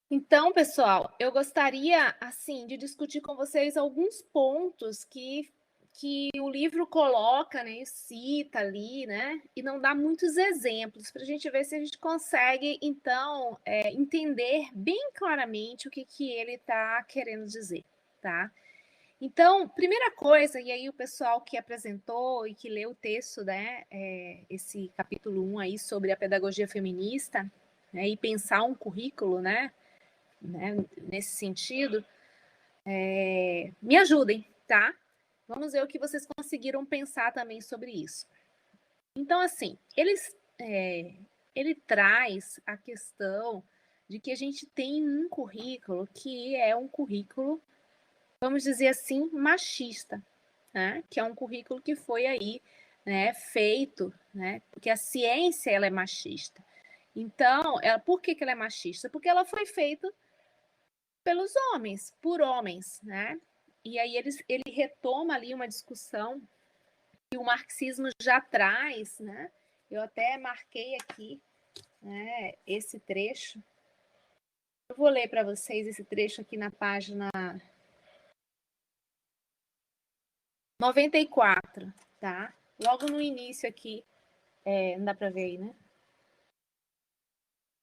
Então, pessoal, eu gostaria, assim, de discutir com vocês alguns pontos que o livro coloca, né, e cita ali, né, e não dá muitos exemplos, para a gente ver se a gente consegue, então, entender bem claramente o que ele está querendo dizer, tá? Então, primeira coisa, e aí o pessoal que apresentou e que leu o texto, né, esse capítulo 1 aí sobre a pedagogia feminista, né, e pensar um currículo, né, nesse sentido, me ajudem, tá? Vamos ver o que vocês conseguiram pensar também sobre isso. Então, assim, ele traz a questão de que a gente tem um currículo que é um currículo, vamos dizer assim, machista, né? Que é um currículo que foi aí, né, feito, né? Porque a ciência ela é machista. Então, por que ela é machista? Porque ela foi feita pelos homens, por homens, né? E aí ele retoma ali uma discussão que o marxismo já traz, né? Eu até marquei aqui, né, esse trecho. Eu vou ler para vocês esse trecho aqui na página 94, tá? Logo no início aqui, não dá para ver aí, né?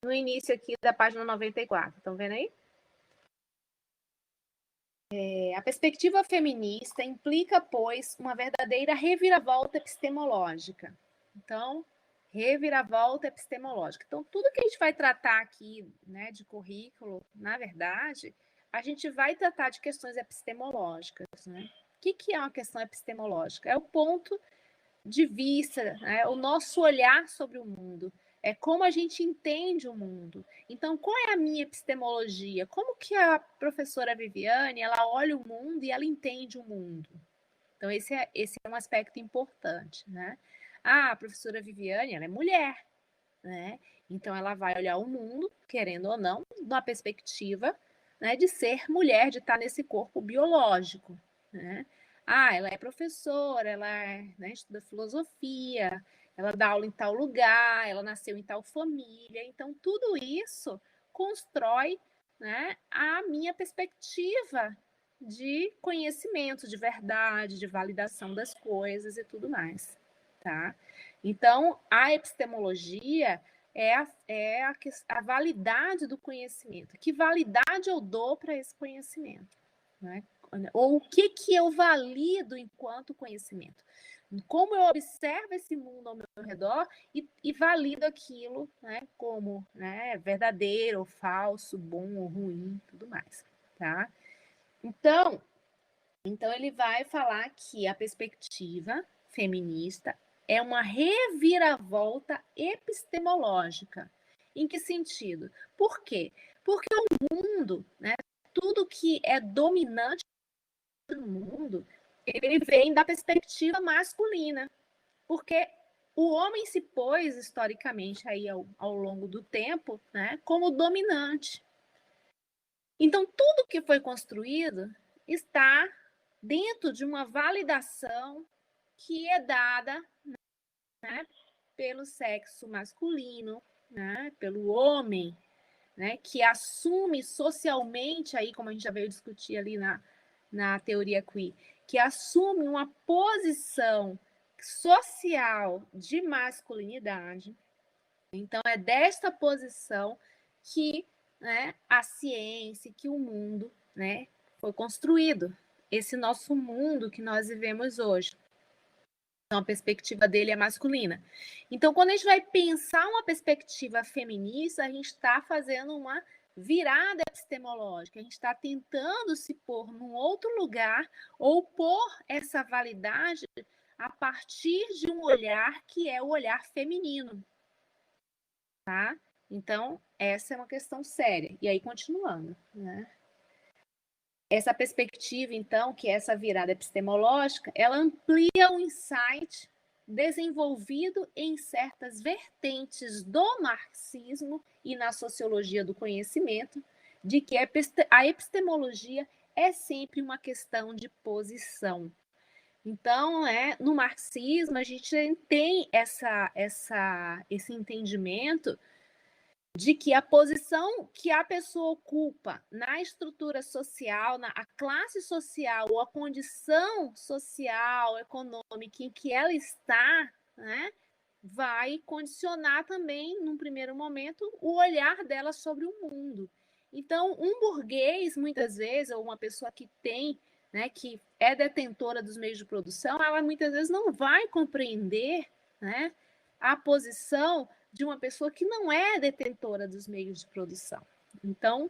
No início aqui da página 94, estão vendo aí? A perspectiva feminista implica, pois, uma verdadeira reviravolta epistemológica. Então, reviravolta epistemológica. Então, tudo que a gente vai tratar aqui, né, de currículo, na verdade, a gente vai tratar de questões epistemológicas, né? O que é uma questão epistemológica? É o ponto de vista, né? O nosso olhar sobre o mundo, é como a gente entende o mundo. Então, qual é a minha epistemologia? Como que a professora Viviane, ela olha o mundo e ela entende o mundo? Então, esse é um aspecto importante, né? A professora Viviane, ela é mulher, né? Então, ela vai olhar o mundo, querendo ou não, da perspectiva, né, de ser mulher, de estar nesse corpo biológico, né? Ela é professora, né, estuda filosofia, ela dá aula em tal lugar, ela nasceu em tal família. Então, tudo isso constrói, né, a minha perspectiva de conhecimento, de verdade, de validação das coisas e tudo mais, tá? Então, a epistemologia a validade do conhecimento. Que validade eu dou para esse conhecimento? Né? Ou o que eu valido enquanto conhecimento? Como eu observo esse mundo ao meu redor e valido aquilo, né, como, né, verdadeiro ou falso, bom ou ruim, tudo mais, tá? Então ele vai falar que a perspectiva feminista é uma reviravolta epistemológica. Em que sentido? Por quê? Porque o mundo, né, tudo que é dominante no mundo, ele vem da perspectiva masculina. Porque o homem se pôs historicamente aí ao longo do tempo, né, como dominante. Então, tudo que foi construído está dentro de uma validação que é dada, né, pelo sexo masculino, né, pelo homem, né, que assume socialmente, aí, como a gente já veio discutir ali na teoria queer, que assume uma posição social de masculinidade. Então, é desta posição que, né, a ciência, que o mundo, né, foi construído. Esse nosso mundo que nós vivemos hoje. Então, a perspectiva dele é masculina. Então, quando a gente vai pensar uma perspectiva feminista, a gente está fazendo uma virada epistemológica. A gente está tentando se pôr num outro lugar ou pôr essa validade a partir de um olhar que é o olhar feminino. Tá? Então, essa é uma questão séria. E aí, continuando, né? Essa perspectiva, então, que é essa virada epistemológica, ela amplia o insight desenvolvido em certas vertentes do marxismo e na sociologia do conhecimento, de que a epistemologia é sempre uma questão de posição. Então, no marxismo, a gente tem esse entendimento de que a posição que a pessoa ocupa na estrutura social, na a classe social ou a condição social, econômica em que ela está, né, vai condicionar também, num primeiro momento, o olhar dela sobre o mundo. Então, um burguês, muitas vezes, ou uma pessoa que tem, né, que é detentora dos meios de produção, ela muitas vezes não vai compreender, né, a posição de uma pessoa que não é detentora dos meios de produção. Então,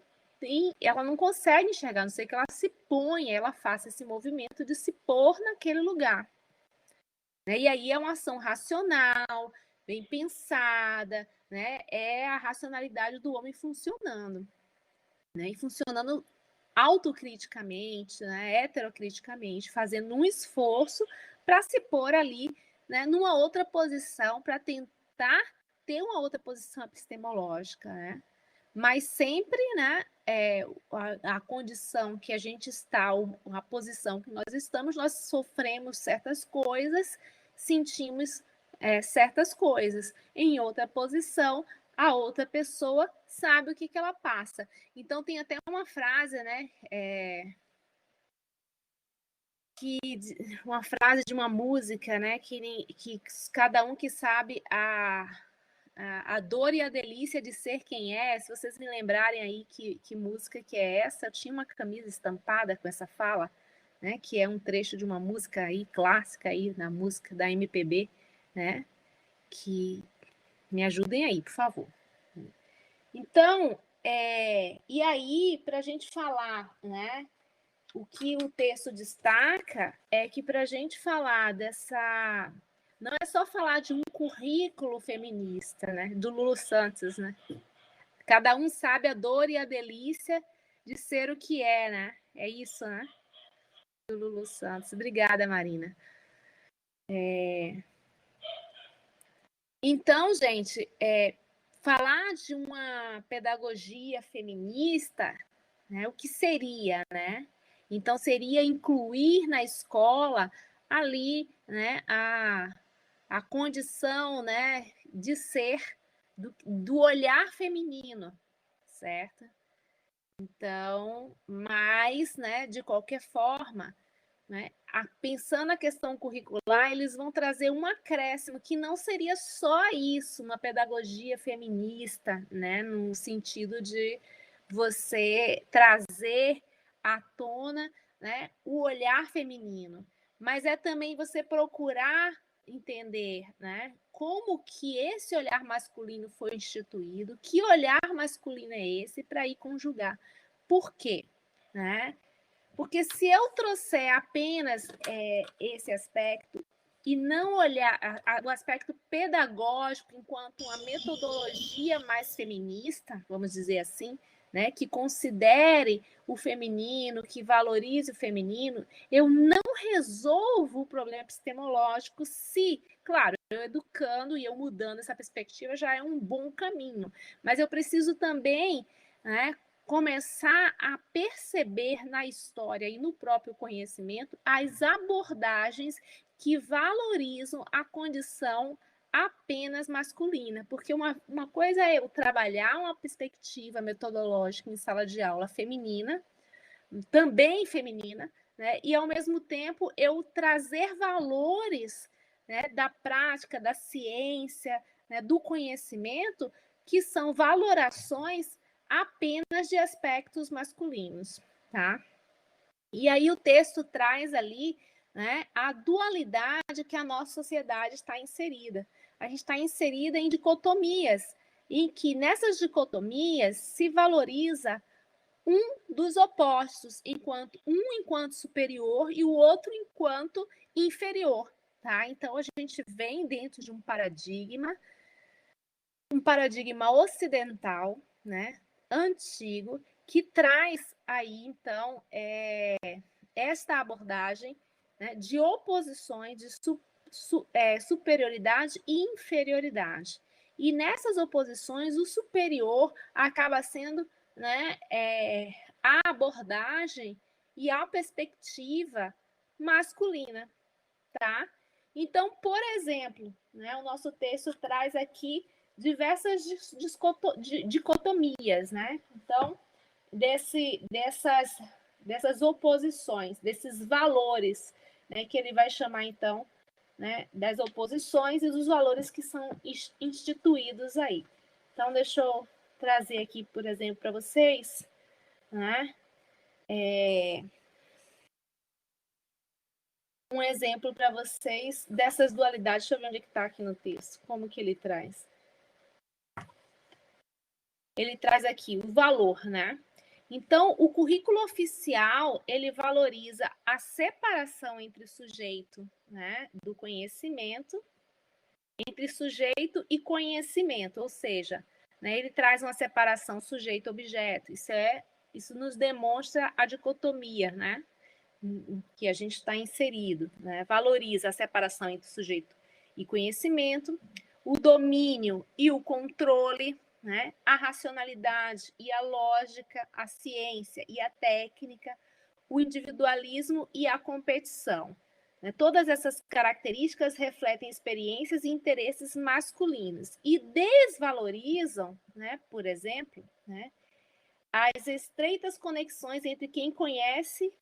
ela não consegue enxergar, a não ser que ela se ponha, ela faça esse movimento de se pôr naquele lugar. Né? E aí é uma ação racional, bem pensada, né? É a racionalidade do homem funcionando, né? E funcionando autocriticamente, né? Heterocriticamente, fazendo um esforço para se pôr ali, né? Numa outra posição, para tentar ter uma outra posição epistemológica, né? Mas sempre, né, a condição que a gente está, a posição que nós estamos, nós sofremos certas coisas, sentimos certas coisas. Em outra posição, a outra pessoa sabe o que ela passa. Então, tem até uma frase, né, uma frase de uma música, né, que cada um que sabe a dor e a delícia de ser quem é. Se vocês me lembrarem aí que música que é essa, eu tinha uma camisa estampada com essa fala, né, que é um trecho de uma música aí clássica aí na música da MPB, né, que me ajudem aí, por favor. Então, e aí, para a gente falar, né, o que o texto destaca é que para a gente falar dessa. Não é só falar de um currículo feminista, né? Do Lulu Santos, né? Cada um sabe a dor e a delícia de ser o que é, né? É isso, né? Do Lulu Santos. Obrigada, Marina. Então, gente, falar de uma pedagogia feminista, né? O que seria, né? Então, seria incluir na escola ali, né, a condição, né, de ser do olhar feminino, certo? Então, mas, né, de qualquer forma, né, pensando na questão curricular, eles vão trazer um acréscimo que não seria só isso, uma pedagogia feminista, né, no sentido de você trazer à tona, né, o olhar feminino, mas é também você procurar entender, né, como que esse olhar masculino foi instituído, que olhar masculino é esse para ir conjugar. Por quê? Né? Porque se eu trouxer apenas esse aspecto e não olhar o aspecto pedagógico enquanto uma metodologia mais feminista, vamos dizer assim, né, que considere o feminino, que valorize o feminino, eu não resolvo o problema epistemológico se, claro, eu educando e eu mudando essa perspectiva já é um bom caminho, mas eu preciso também, né, começar a perceber na história e no próprio conhecimento as abordagens que valorizam a condição apenas masculina, porque uma coisa é eu trabalhar uma perspectiva metodológica em sala de aula feminina, também feminina, né? E ao mesmo tempo eu trazer valores, né, da prática, da ciência, né, do conhecimento, que são valorações apenas de aspectos masculinos, tá? E aí o texto traz ali, né, a dualidade que a nossa sociedade está inserida. A gente está inserida em dicotomias, em que nessas dicotomias se valoriza um dos opostos, enquanto superior e o outro enquanto inferior, tá? Então a gente vem dentro de um paradigma ocidental, né, antigo, que traz aí então esta abordagem, né, de oposições de superioridade e inferioridade. E nessas oposições, o superior acaba sendo, né, a abordagem e a perspectiva masculina, tá? Então, por exemplo, né, o nosso texto traz aqui diversas dicotomias, né? Então, dessas oposições, desses valores, né, que ele vai chamar, então, né, das oposições e dos valores que são instituídos aí. Então, deixa eu trazer aqui, por exemplo, para vocês, né, um exemplo para vocês dessas dualidades. Deixa eu ver onde é que está aqui no texto, como que ele traz. Ele traz aqui o valor, né? Então, o currículo oficial, ele valoriza a separação entre sujeito, né, do conhecimento, entre sujeito e conhecimento, ou seja, né, ele traz uma separação sujeito-objeto. Isso nos demonstra a dicotomia, né, que a gente está inserido, né? Valoriza a separação entre sujeito e conhecimento, o domínio e o controle, né? A racionalidade e a lógica, a ciência e a técnica, o individualismo e a competição. Né? Todas essas características refletem experiências e interesses masculinos e desvalorizam, né, por exemplo, né, as estreitas conexões entre quem conhece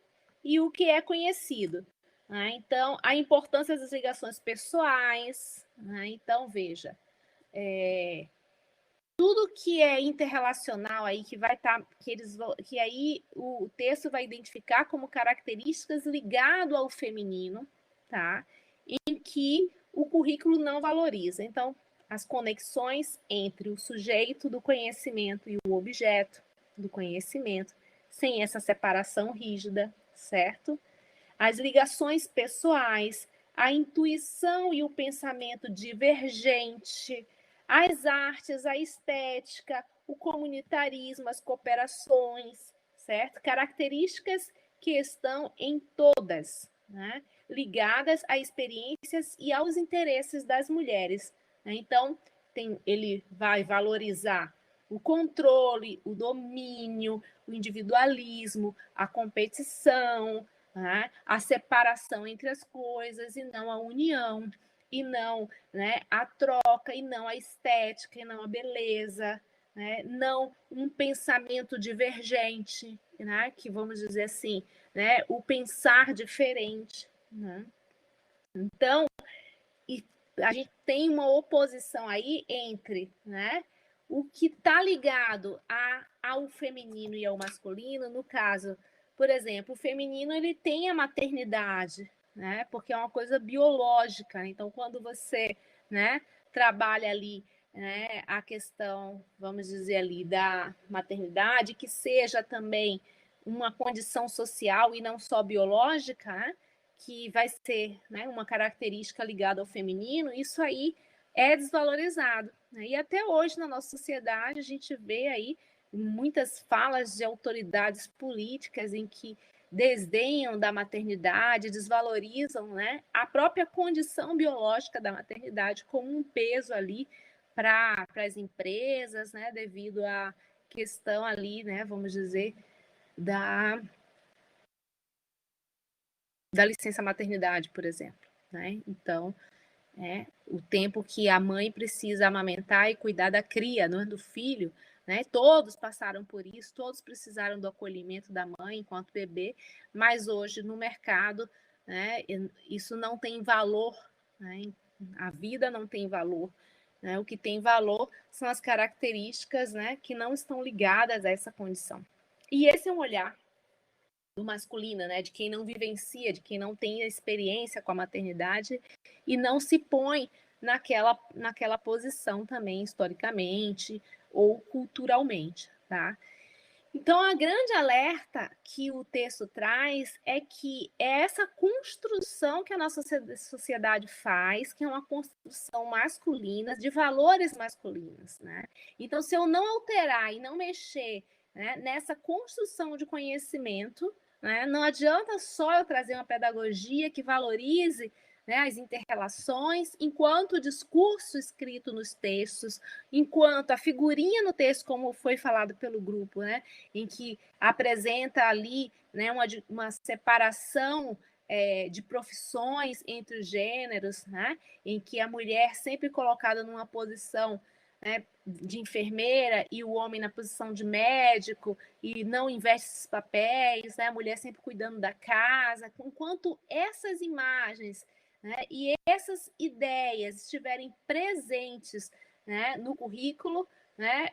e o que é conhecido. Né? Então, a importância das ligações pessoais. Né? Então, veja, tudo que é interrelacional aí, que vai estar, que aí o texto vai identificar como características ligado ao feminino, tá? Em que o currículo não valoriza. Então, as conexões entre o sujeito do conhecimento e o objeto do conhecimento, sem essa separação rígida, certo? As ligações pessoais, a intuição e o pensamento divergente, as artes, a estética, o comunitarismo, as cooperações, certo? Características que estão em todas, né? Ligadas a experiências e aos interesses das mulheres. Né? Então, ele vai valorizar o controle, o domínio, o individualismo, a competição, né? A separação entre as coisas e não a união, e não, né, a troca, e não a estética, e não a beleza, né? Não um pensamento divergente, né? Que vamos dizer assim, né? O pensar diferente. Né? Então, a gente tem uma oposição aí entre, né, o que está ligado ao feminino e ao masculino. No caso, por exemplo, o feminino ele tem a maternidade, né, porque é uma coisa biológica. Então, quando você, né, trabalha ali, né, a questão, vamos dizer ali, da maternidade, que seja também uma condição social e não só biológica, né, que vai ser, né, uma característica ligada ao feminino, isso aí é desvalorizado. Né? E até hoje, na nossa sociedade, a gente vê aí muitas falas de autoridades políticas em que desdenham da maternidade, desvalorizam, né, a própria condição biológica da maternidade como um peso ali para as empresas, né, devido à questão ali, né, vamos dizer, da licença maternidade, por exemplo. Né? Então, o tempo que a mãe precisa amamentar e cuidar da cria, não é, do filho, né? Todos passaram por isso, todos precisaram do acolhimento da mãe enquanto bebê, mas hoje no mercado, né, isso não tem valor, né? A vida não tem valor. Né? O que tem valor são as características, né, que não estão ligadas a essa condição. E esse é um olhar do masculino, né, de quem não vivencia, de quem não tem a experiência com a maternidade e não se põe naquela posição também historicamente ou culturalmente, tá? Então, a grande alerta que o texto traz é que é essa construção que a nossa sociedade faz, que é uma construção masculina, de valores masculinos, né? Então, se eu não alterar e não mexer, né, nessa construção de conhecimento, né, não adianta só eu trazer uma pedagogia que valorize, né, as interrelações, enquanto o discurso escrito nos textos, enquanto a figurinha no texto, como foi falado pelo grupo, né, em que apresenta ali, né, uma separação de profissões entre os gêneros, né, em que a mulher sempre colocada numa posição, né, de enfermeira e o homem na posição de médico e não inverte esses papéis, né, a mulher sempre cuidando da casa, enquanto essas imagens, né, e essas ideias estiverem presentes, né, no currículo, né,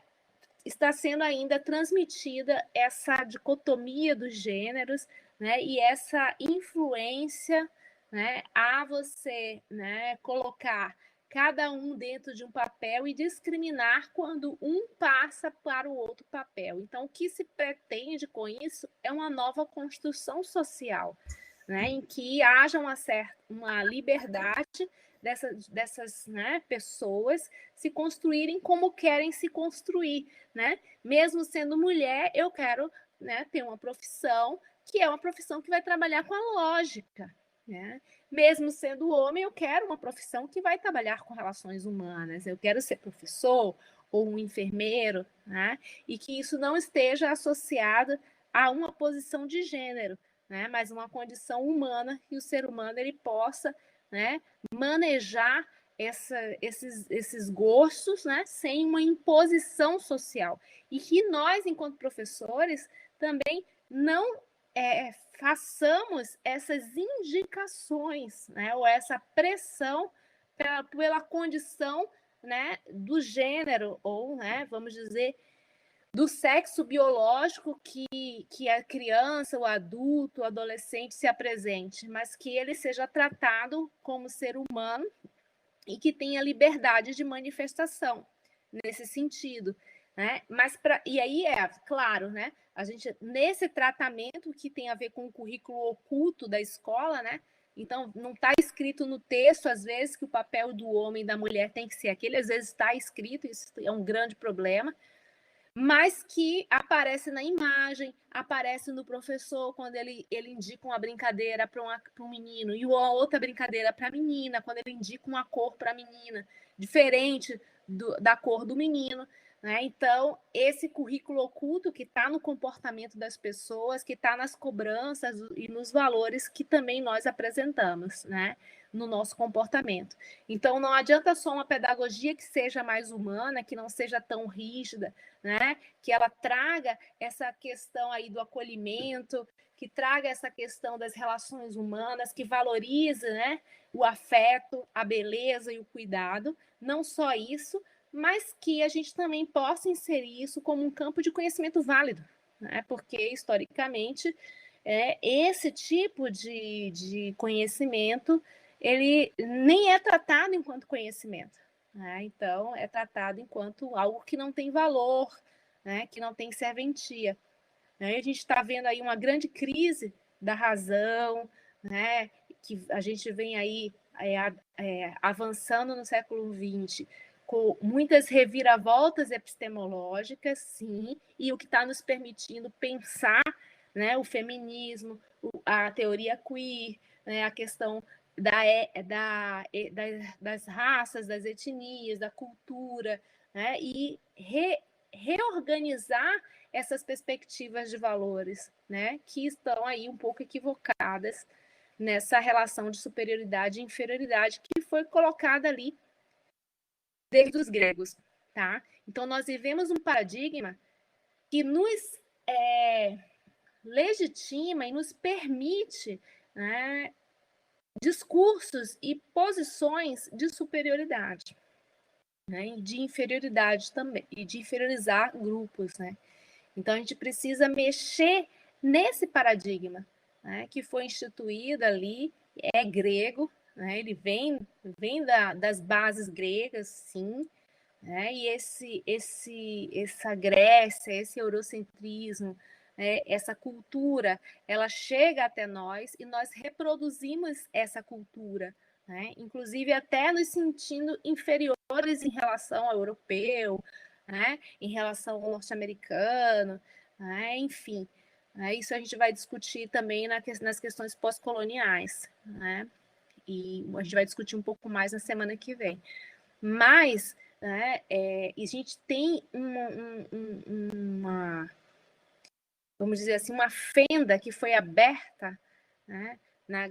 está sendo ainda transmitida essa dicotomia dos gêneros, né, e essa influência, né, a você, né, colocar cada um dentro de um papel e discriminar quando um passa para o outro papel. Então, o que se pretende com isso é uma nova construção social, né, em que haja uma liberdade dessas, né, pessoas se construírem como querem se construir, né? Mesmo sendo mulher, eu quero, né, ter uma profissão que é uma profissão que vai trabalhar com a lógica, né? Mesmo sendo homem, eu quero uma profissão que vai trabalhar com relações humanas. Eu quero ser professor ou um enfermeiro, né? E que isso não esteja associado a uma posição de gênero, né? Mas uma condição humana, que o ser humano ele possa, né, manejar esses gostos, né, sem uma imposição social. E que nós, enquanto professores, também não façamos essas indicações, né, ou essa pressão pela condição, né, do gênero, ou, né, vamos dizer, do sexo biológico que a criança, o adulto, o adolescente se apresente, mas que ele seja tratado como ser humano e que tenha liberdade de manifestação nesse sentido, né? E aí claro, né? A gente nesse tratamento que tem a ver com o currículo oculto da escola, né? Então não está escrito no texto às vezes que o papel do homem e da mulher tem que ser aquele, às vezes está escrito, isso é um grande problema, mas que aparece na imagem, aparece no professor quando ele indica uma brincadeira para um menino e uma outra brincadeira para a menina, quando ele indica uma cor para a menina, diferente da cor do menino. Né? Então, esse currículo oculto que está no comportamento das pessoas, que está nas cobranças e nos valores que também nós apresentamos, né? No nosso comportamento. Então, não adianta só uma pedagogia que seja mais humana, que não seja tão rígida, né? Que ela traga essa questão aí do acolhimento, que traga essa questão das relações humanas, que valorize, né, o afeto, a beleza e o cuidado. Não só isso, mas que a gente também possa inserir isso como um campo de conhecimento válido, né? Porque, historicamente, esse tipo de conhecimento ele nem é tratado enquanto conhecimento. Né? Então, é tratado enquanto algo que não tem valor, né? Que não tem serventia. Né? A gente está vendo aí uma grande crise da razão, né? Que a gente vem aí avançando no século XX com muitas reviravoltas epistemológicas, sim, e o que está nos permitindo pensar, né, o feminismo, a teoria queer, né, a questão das raças, das etnias, da cultura, né, e reorganizar essas perspectivas de valores, né, que estão aí um pouco equivocadas nessa relação de superioridade e inferioridade que foi colocada ali desde os gregos, tá? Então nós vivemos um paradigma que nos legitima e nos permite, né, discursos e posições de superioridade, né, de inferioridade também, e de inferiorizar grupos, né? Então a gente precisa mexer nesse paradigma, né, que foi instituído ali, é grego, né, ele vem das bases gregas, sim, né, e essa Grécia, esse eurocentrismo, né, essa cultura, ela chega até nós e nós reproduzimos essa cultura, né, inclusive até nos sentindo inferiores em relação ao europeu, né, em relação ao norte-americano, né, enfim. Isso a gente vai discutir também nas questões pós-coloniais, né, e a gente vai discutir um pouco mais na semana que vem. Mas, né, a gente tem uma, vamos dizer assim, uma fenda que foi aberta, né,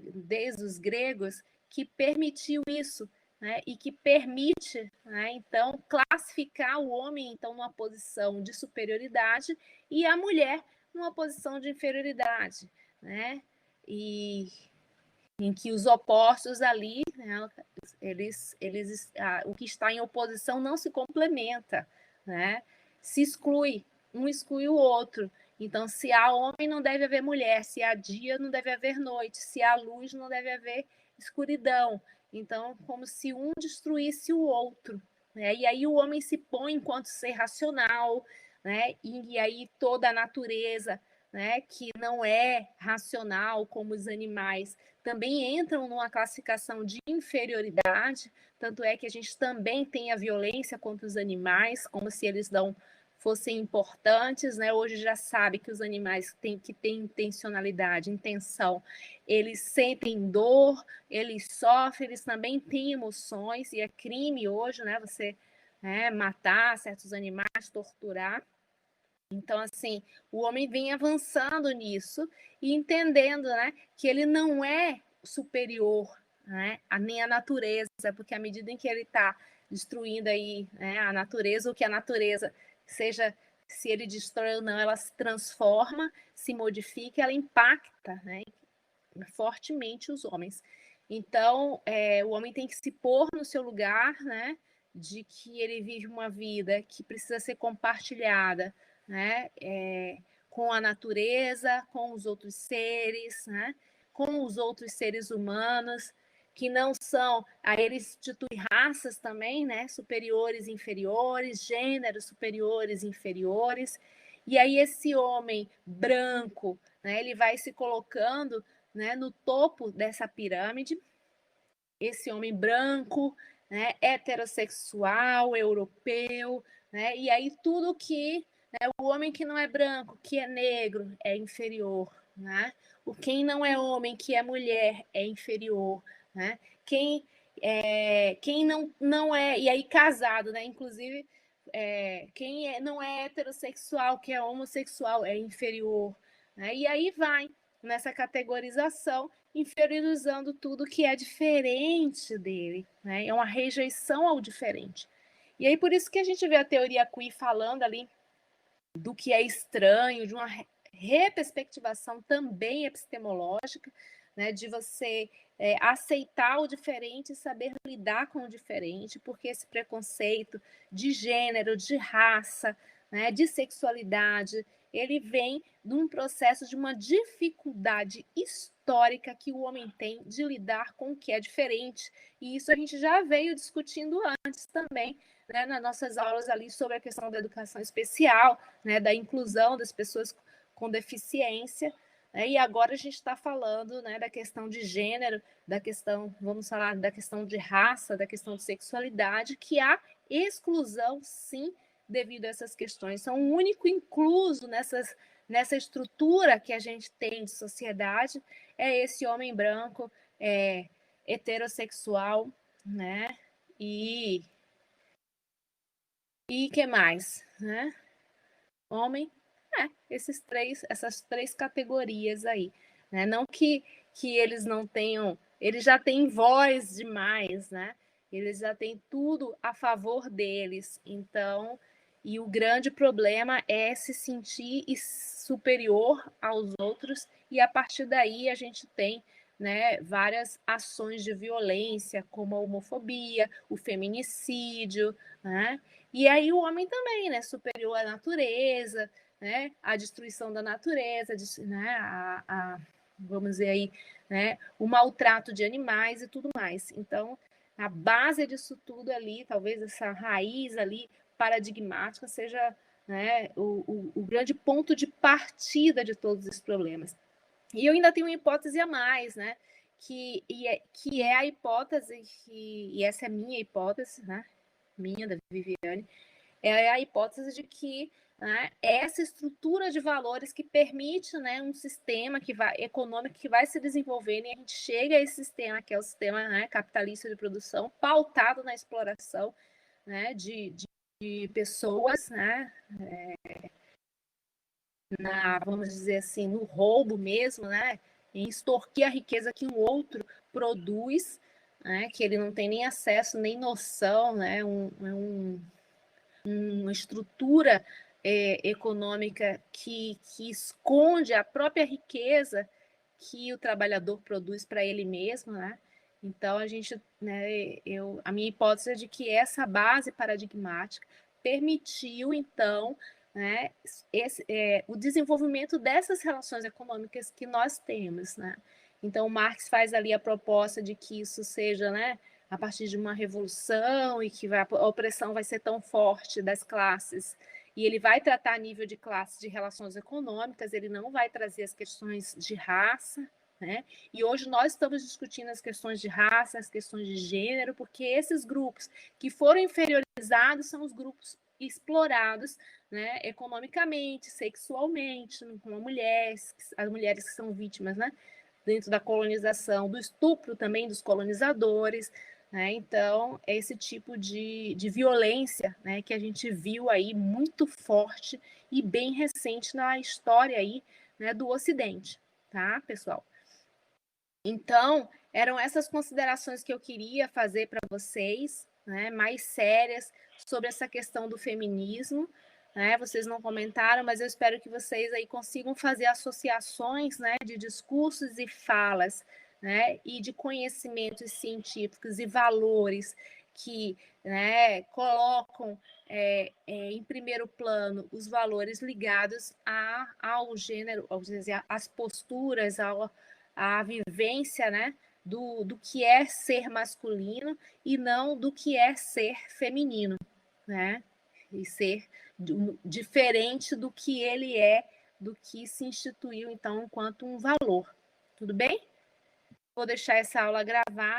desde os gregos, que permitiu isso, né, e que permite, né, então, classificar o homem então numa posição de superioridade e a mulher numa posição de inferioridade, né? E em que os opostos ali, né, o que está em oposição não se complementa, né? Se exclui, um exclui o outro. Então, se há homem, não deve haver mulher. Se há dia, não deve haver noite. Se há luz, não deve haver escuridão. Então, como se um destruísse o outro, né? E aí o homem se põe enquanto ser racional, né? E aí toda a natureza, né, que não é racional como os animais, também entram numa classificação de inferioridade, tanto é que a gente também tem a violência contra os animais, como se eles não fossem importantes, né? Hoje já sabe que os animais que têm intencionalidade, intenção, eles sentem dor, eles sofrem, eles também têm emoções, e é crime hoje, né? Você, né, matar certos animais, torturar. Então, assim, o homem vem avançando nisso e entendendo, né, que ele não é superior, né, nem a natureza, porque à medida em que ele está destruindo aí, né, a natureza, o que a natureza seja, se ele destrói ou não, ela se transforma, se modifica, ela impacta, né, fortemente os homens. Então, o homem tem que se pôr no seu lugar, né, de que ele vive uma vida que precisa ser compartilhada, né, com a natureza, com os outros seres, né, com os outros seres humanos, que não são, aí ele institui raças também, né, superiores e inferiores, gêneros superiores e inferiores, e aí esse homem branco, né, ele vai se colocando, né, no topo dessa pirâmide, esse homem branco, né, heterossexual, europeu, né, e aí tudo que, né, o homem que não é branco, que é negro, é inferior, né? Quem não é homem, que é mulher, é inferior, né? Quem não é, e aí casado, né? Inclusive, não é heterossexual, que é homossexual, é inferior, né? E aí vai nessa categorização, inferiorizando tudo que é diferente dele, né? É uma rejeição ao diferente. E aí por isso que a gente vê a teoria queer falando ali do que é estranho, de uma reperspectivação também epistemológica, né, de você aceitar o diferente e saber lidar com o diferente, porque esse preconceito de gênero, de raça, né, de sexualidade, ele vem de um processo de uma dificuldade histórica que o homem tem de lidar com o que é diferente. E isso a gente já veio discutindo antes também, né, nas nossas aulas ali sobre a questão da educação especial, né, da inclusão das pessoas com deficiência, né, e agora a gente está falando, né, da questão de gênero, da questão, vamos falar, da questão de raça, da questão de sexualidade, que há exclusão, sim, devido a essas questões. São o único incluso nessa estrutura que a gente tem de sociedade, é esse homem branco, heterossexual, né, e que mais, né? Homem, essas três categorias aí, né? Não que eles não tenham, eles já têm voz demais, né? Eles já têm tudo a favor deles. Então, e o grande problema é se sentir superior aos outros, e a partir daí a gente tem, né, várias ações de violência, como a homofobia, o feminicídio, né? E aí o homem também, né, superior à natureza, né, a destruição da natureza, né, vamos dizer aí, né, o maltrato de animais e tudo mais. Então, a base disso tudo ali, talvez essa raiz ali paradigmática seja, né, o grande ponto de partida de todos esses problemas. E eu ainda tenho uma hipótese a mais, né, que é a hipótese, e essa é a minha hipótese, né, minha, da Viviane, é a hipótese de que, né, essa estrutura de valores que permite, né, um sistema econômico que vai se desenvolvendo, e a gente chega a esse sistema, que é o sistema, né, capitalista de produção, pautado na exploração, né, de pessoas, né, vamos dizer assim, no roubo mesmo, né, em extorquir a riqueza que um outro produz, né, que ele não tem nem acesso, nem noção, né, uma estrutura econômica que esconde a própria riqueza que o trabalhador produz para ele mesmo, né? Então, a minha hipótese é de que essa base paradigmática permitiu, então, né, o desenvolvimento dessas relações econômicas que nós temos, né? Então, Marx faz ali a proposta de que isso seja, né, a partir de uma revolução e que a opressão vai ser tão forte das classes e ele vai tratar a nível de classe de relações econômicas, ele não vai trazer as questões de raça, né? E hoje nós estamos discutindo as questões de raça, as questões de gênero, porque esses grupos que foram inferiorizados são os grupos explorados, né, economicamente, sexualmente, como mulheres, as mulheres que são vítimas, né, dentro da colonização, do estupro também dos colonizadores, né? Então, é esse tipo de violência, né, que a gente viu aí muito forte e bem recente na história aí, né, do Ocidente, tá, pessoal? Então, eram essas considerações que eu queria fazer para vocês, né, mais sérias sobre essa questão do feminismo, né? Vocês não comentaram, mas eu espero que vocês aí consigam fazer associações, né, de discursos e falas, né, e de conhecimentos científicos e valores que, né, colocam em primeiro plano os valores ligados ao gênero, às posturas, a vivência, né, do que é ser masculino e não do que é ser feminino, né? E ser diferente do que ele é, do que se instituiu, então, enquanto um valor. Tudo bem? Vou deixar essa aula gravada.